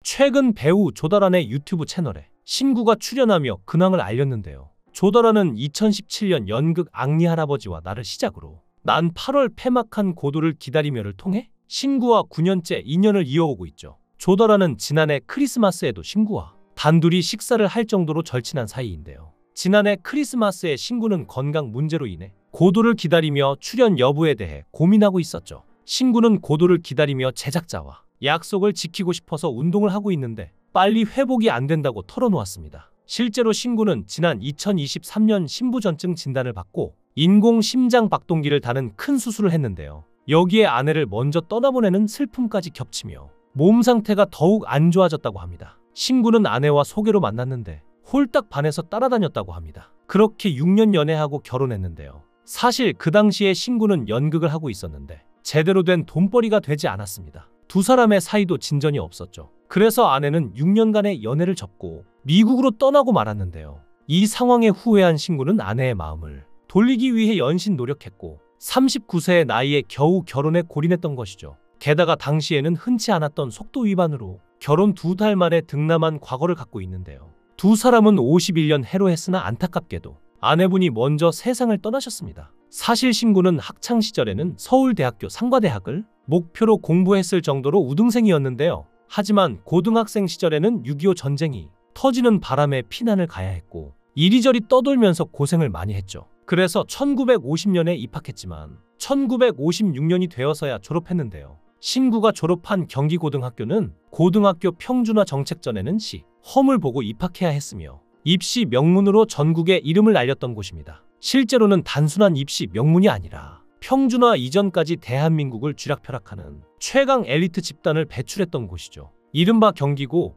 최근 배우 조달환의 유튜브 채널에 신구가 출연하며 근황을 알렸는데요. 조달환은 2017년 연극 앙리 할아버지와 나를 시작으로 난 8월 폐막한 고도를 기다리며를 통해 신구와 9년째 인연을 이어오고 있죠. 조달환은 지난해 크리스마스에도 신구와 단둘이 식사를 할 정도로 절친한 사이인데요. 지난해 크리스마스에 신구는 건강 문제로 인해 고도를 기다리며 출연 여부에 대해 고민하고 있었죠. 신구는 고도를 기다리며 제작자와 약속을 지키고 싶어서 운동을 하고 있는데 빨리 회복이 안 된다고 털어놓았습니다. 실제로 신구는 지난 2023년 신부전증 진단을 받고 인공 심장 박동기를 다는 큰 수술을 했는데요. 여기에 아내를 먼저 떠나보내는 슬픔까지 겹치며 몸 상태가 더욱 안 좋아졌다고 합니다. 신구는 아내와 소개로 만났는데 홀딱 반해서 따라다녔다고 합니다. 그렇게 6년 연애하고 결혼했는데요. 사실 그 당시에 신구는 연극을 하고 있었는데 제대로 된 돈벌이가 되지 않았습니다. 두 사람의 사이도 진전이 없었죠. 그래서 아내는 6년간의 연애를 접고 미국으로 떠나고 말았는데요. 이 상황에 후회한 신구는 아내의 마음을 돌리기 위해 연신 노력했고 39세의 나이에 겨우 결혼에 골인했던 것이죠. 게다가 당시에는 흔치 않았던 속도 위반으로 결혼 2달 만에 등남한 과거를 갖고 있는데요. 두 사람은 51년 해로했으나 안타깝게도 아내분이 먼저 세상을 떠나셨습니다. 사실 신구는 학창시절에는 서울대학교 상과대학을 목표로 공부했을 정도로 우등생이었는데요. 하지만 고등학생 시절에는 6.25 전쟁이 터지는 바람에 피난을 가야 했고 이리저리 떠돌면서 고생을 많이 했죠. 그래서 1950년에 입학했지만 1956년이 되어서야 졸업했는데요. 신구가 졸업한 경기고등학교는 고등학교 평준화 정책 전에는 시험을 보고 입학해야 했으며 입시 명문으로 전국에 이름을 알렸던 곳입니다. 실제로는 단순한 입시 명문이 아니라 평준화 이전까지 대한민국을 쥐락펴락하는 최강 엘리트 집단을 배출했던 곳이죠. 이른바 경기고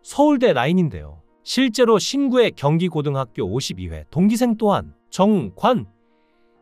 서울대 라인인데요. 실제로 신구의 경기고등학교 52회 동기생 또한 정관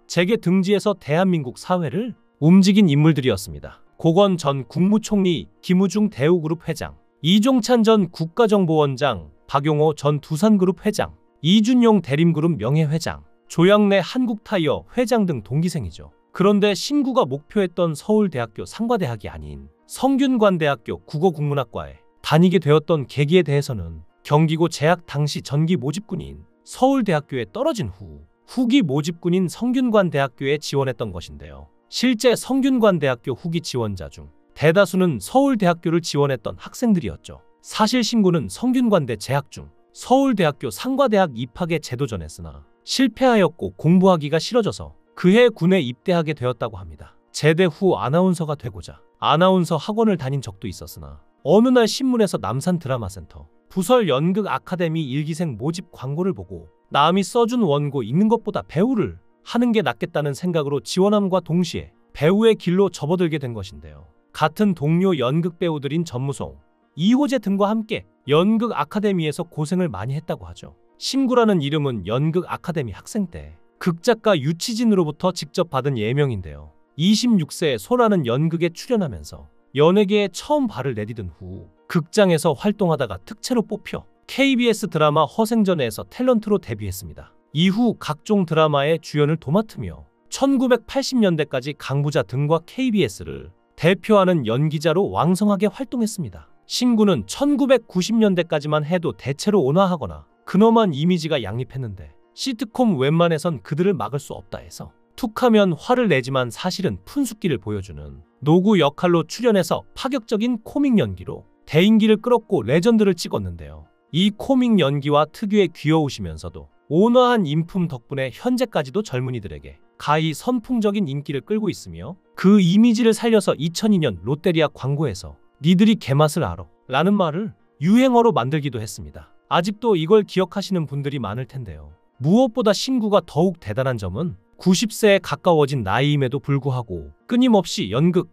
재계 등지에서 대한민국 사회를 움직인 인물들이었습니다. 고건 전 국무총리, 김우중 대우그룹 회장, 이종찬 전 국가정보원장, 박용호 전 두산그룹 회장, 이준용 대림그룹 명예회장, 조양래 한국타이어 회장 등 동기생이죠. 그런데 신구가 목표했던 서울대학교 상과대학이 아닌 성균관대학교 국어국문학과에 다니게 되었던 계기에 대해서는 경기고 재학 당시 전기 모집군인 서울대학교에 떨어진 후 후기 모집군인 성균관대학교에 지원했던 것인데요. 실제 성균관대학교 후기 지원자 중 대다수는 서울대학교를 지원했던 학생들이었죠. 사실 신구는 성균관대 재학 중 서울대학교 상과대학 입학에 제도전했으나 실패하였고 공부하기가 싫어져서 그해 군에 입대하게 되었다고 합니다. 제대 후 아나운서가 되고자 아나운서 학원을 다닌 적도 있었으나 어느 날 신문에서 남산 드라마센터 부설 연극 아카데미 일기생 모집 광고를 보고 남이 써준 원고 읽는 것보다 배우를 하는 게 낫겠다는 생각으로 지원함과 동시에 배우의 길로 접어들게 된 것인데요. 같은 동료 연극 배우들인 전무송, 이호재 등과 함께 연극 아카데미에서 고생을 많이 했다고 하죠. 신구라는 이름은 연극 아카데미 학생 때 극작가 유치진으로부터 직접 받은 예명인데요. 26세에 소라는 연극에 출연하면서 연예계에 처음 발을 내디딘 후 극장에서 활동하다가 특채로 뽑혀 KBS 드라마 허생전에서 탤런트로 데뷔했습니다. 이후 각종 드라마의 주연을 도맡으며 1980년대까지 강부자 등과 KBS를 대표하는 연기자로 왕성하게 활동했습니다. 신구는 1990년대까지만 해도 대체로 온화하거나 근엄한 이미지가 양립했는데 시트콤 웬만해선 그들을 막을 수 없다 해서 툭하면 화를 내지만 사실은 푼숙기를 보여주는 노구 역할로 출연해서 파격적인 코믹 연기로 대인기를 끌었고 레전드를 찍었는데요. 이 코믹 연기와 특유의 귀여우시면서도 온화한 인품 덕분에 현재까지도 젊은이들에게 가히 선풍적인 인기를 끌고 있으며 그 이미지를 살려서 2002년 롯데리아 광고에서 니들이 개맛을 알아 라는 말을 유행어로 만들기도 했습니다. 아직도 이걸 기억하시는 분들이 많을 텐데요. 무엇보다 신구가 더욱 대단한 점은 90세에 가까워진 나이임에도 불구하고 끊임없이 연극,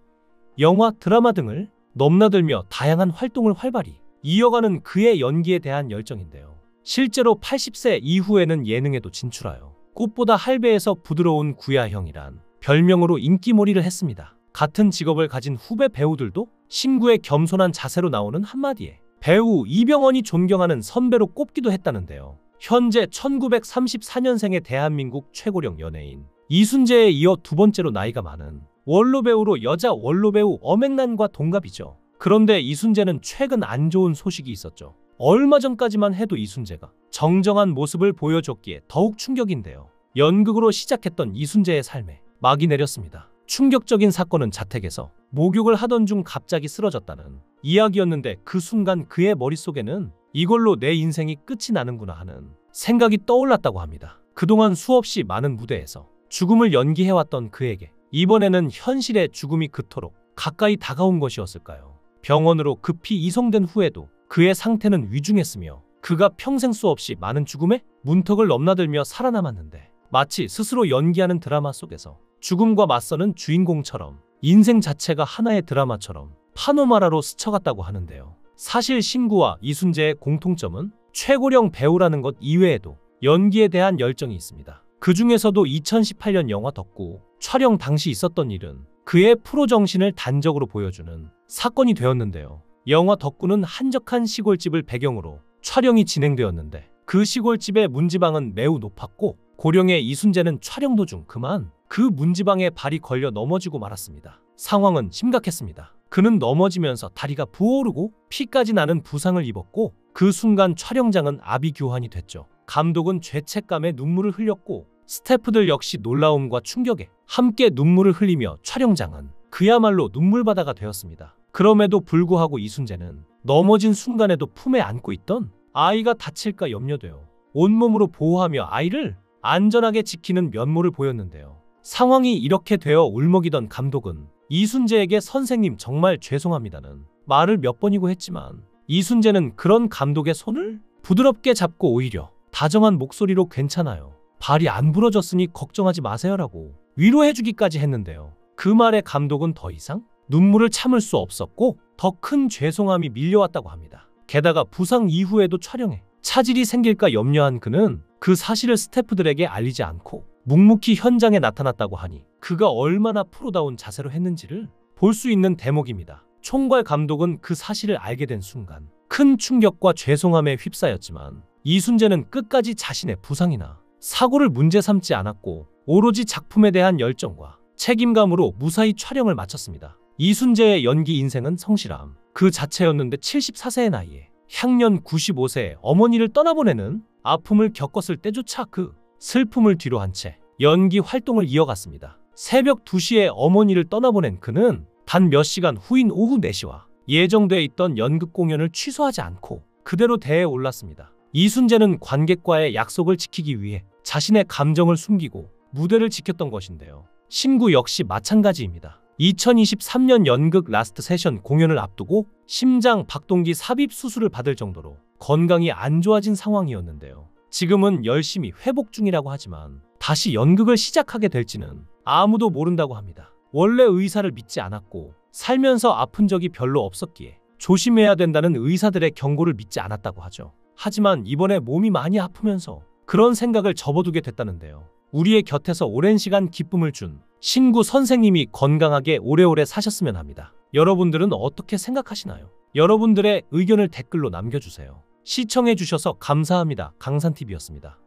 영화, 드라마 등을 넘나들며 다양한 활동을 활발히 이어가는 그의 연기에 대한 열정인데요. 실제로 80세 이후에는 예능에도 진출하여 꽃보다 할배에서 부드러운 구야형이란 별명으로 인기몰이를 했습니다. 같은 직업을 가진 후배 배우들도 신구의 겸손한 자세로 나오는 한마디에 배우 이병헌이 존경하는 선배로 꼽기도 했다는데요. 현재 1934년생의 대한민국 최고령 연예인 이순재에 이어 두 번째로 나이가 많은 원로 배우로 여자 원로 배우 엄앵란과 동갑이죠. 그런데 이순재는 최근 안 좋은 소식이 있었죠. 얼마 전까지만 해도 이순재가 정정한 모습을 보여줬기에 더욱 충격인데요. 연극으로 시작했던 이순재의 삶에 막이 내렸습니다. 충격적인 사건은 자택에서 목욕을 하던 중 갑자기 쓰러졌다는 이야기였는데 그 순간 그의 머릿속에는 이걸로 내 인생이 끝이 나는구나 하는 생각이 떠올랐다고 합니다. 그동안 수없이 많은 무대에서 죽음을 연기해왔던 그에게 이번에는 현실의 죽음이 그토록 가까이 다가온 것이었을까요? 병원으로 급히 이송된 후에도 그의 상태는 위중했으며 그가 평생 수없이 많은 죽음의 문턱을 넘나들며 살아남았는데 마치 스스로 연기하는 드라마 속에서 죽음과 맞서는 주인공처럼 인생 자체가 하나의 드라마처럼 파노마라로 스쳐갔다고 하는데요. 사실 신구와 이순재의 공통점은 최고령 배우라는 것 이외에도 연기에 대한 열정이 있습니다. 그 중에서도 2018년 영화 덕구 촬영 당시 있었던 일은 그의 프로 정신을 단적으로 보여주는 사건이 되었는데요. 영화 덕구는 한적한 시골집을 배경으로 촬영이 진행되었는데 그 시골집의 문지방은 매우 높았고 고령의 이순재는 촬영 도중 그만 그 문지방에 발이 걸려 넘어지고 말았습니다. 상황은 심각했습니다. 그는 넘어지면서 다리가 부어오르고 피까지 나는 부상을 입었고 그 순간 촬영장은 아비규환이 됐죠. 감독은 죄책감에 눈물을 흘렸고 스태프들 역시 놀라움과 충격에 함께 눈물을 흘리며 촬영장은 그야말로 눈물바다가 되었습니다. 그럼에도 불구하고 이순재는 넘어진 순간에도 품에 안고 있던 아이가 다칠까 염려되어 온몸으로 보호하며 아이를 안전하게 지키는 면모를 보였는데요. 상황이 이렇게 되어 울먹이던 감독은 이순재에게 선생님 정말 죄송합니다는 말을 몇 번이고 했지만 이순재는 그런 감독의 손을 부드럽게 잡고 오히려 다정한 목소리로 괜찮아요. 발이 안 부러졌으니 걱정하지 마세요라고 위로해주기까지 했는데요. 그 말에 감독은 더 이상 눈물을 참을 수 없었고 더 큰 죄송함이 밀려왔다고 합니다. 게다가 부상 이후에도 촬영에 차질이 생길까 염려한 그는 그 사실을 스태프들에게 알리지 않고 묵묵히 현장에 나타났다고 하니 그가 얼마나 프로다운 자세로 했는지를 볼 수 있는 대목입니다. 총괄 감독은 그 사실을 알게 된 순간 큰 충격과 죄송함에 휩싸였지만 이순재는 끝까지 자신의 부상이나 사고를 문제 삼지 않았고 오로지 작품에 대한 열정과 책임감으로 무사히 촬영을 마쳤습니다. 이순재의 연기 인생은 성실함 그 자체였는데 74세의 나이에 향년 95세에 어머니를 떠나보내는 아픔을 겪었을 때조차 그 슬픔을 뒤로 한 채 연기 활동을 이어갔습니다. 새벽 2시에 어머니를 떠나보낸 그는 단 몇 시간 후인 오후 4시와 예정돼 있던 연극 공연을 취소하지 않고 그대로 대에 올랐습니다. 이순재는 관객과의 약속을 지키기 위해 자신의 감정을 숨기고 무대를 지켰던 것인데요. 신구 역시 마찬가지입니다. 2023년 연극 라스트 세션 공연을 앞두고 심장 박동기 삽입 수술을 받을 정도로 건강이 안 좋아진 상황이었는데요. 지금은 열심히 회복 중이라고 하지만 다시 연극을 시작하게 될지는 아무도 모른다고 합니다. 원래 의사를 믿지 않았고 살면서 아픈 적이 별로 없었기에 조심해야 된다는 의사들의 경고를 믿지 않았다고 하죠. 하지만 이번에 몸이 많이 아프면서 그런 생각을 접어두게 됐다는데요. 우리의 곁에서 오랜 시간 기쁨을 준 신구 선생님이 건강하게 오래오래 사셨으면 합니다. 여러분들은 어떻게 생각하시나요? 여러분들의 의견을 댓글로 남겨주세요. 시청해주셔서 감사합니다. 강산TV였습니다.